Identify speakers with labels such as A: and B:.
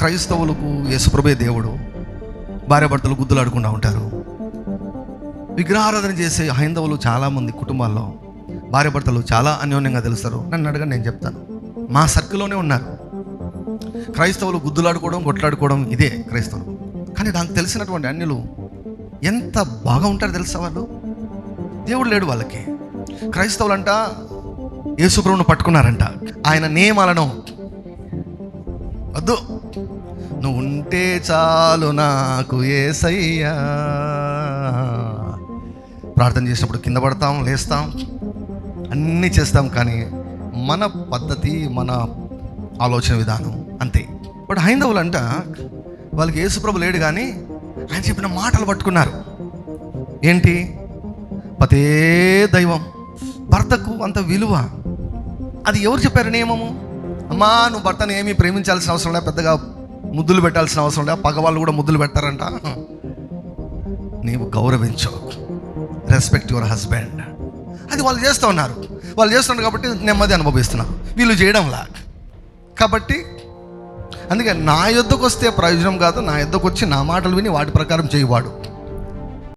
A: క్రైస్తవులకు యేసుప్రభువే దేవుడు, భార్యాభర్తలు గుద్దులాడుకుంటూ ఉంటారు. విగ్రహారాధన చేసే హైందవులు చాలామంది కుటుంబాల్లో భార్యాభర్తలు చాలా అన్యోన్యంగా తెలుస్తారు. నన్ను అడగండి, నేను చెప్తాను. మా సర్కిల్లోనే ఉన్నారు క్రైస్తవులు గుద్దులాడుకోవడం, కొట్లాడుకోవడం, ఇదే క్రైస్తవులు. కానీ నాకు తెలిసినటువంటి అన్యులు ఎంత బాగా ఉంటారో తెలుసా? వాళ్ళు దేవుడు లేడు వాళ్ళకి. క్రైస్తవులంట యేసుప్రభువును పట్టుకున్నారంట. ఆయన నియమాలను వద్దు, నువ్వు ఉంటే చాలు నాకు యేసయ్యా. ప్రార్థన చేసినప్పుడు కింద పడతాం, లేస్తాం, అన్నీ చేస్తాం, కానీ మన పద్ధతి, మన ఆలోచన విధానం అంతే. బట్ హైందవులు అంట వాళ్ళకి యేసుప్రభు లేడు, కానీ ఆయన చెప్పిన మాటలు పట్టుకున్నారు. ఏంటి? పతే దైవం, భర్తకు అంత విలువ. అది ఎవరు చెప్పారు నియమము? అమ్మా, నువ్వు భర్తను ఏమీ ప్రేమించాల్సిన అవసరం లేదు, పెద్దగా ముద్దులు పెట్టాల్సిన అవసరం లేదు. పగవాళ్ళు కూడా ముద్దులు పెట్టారంట. నీవు గౌరవించు, రెస్పెక్ట్ యువర్ హస్బెండ్. అది వాళ్ళు చేస్తూ ఉన్నారు. వాళ్ళు చేస్తున్నారు కాబట్టి నెమ్మది అనుభవిస్తున్నారు, వీళ్ళు చేయడంలా. కాబట్టి అందుకే నా యొద్దకు వస్తే ప్రయోజనం కాదు, నా యొద్దకు వచ్చి నా మాటలు విని వాటి ప్రకారం చేయవాడు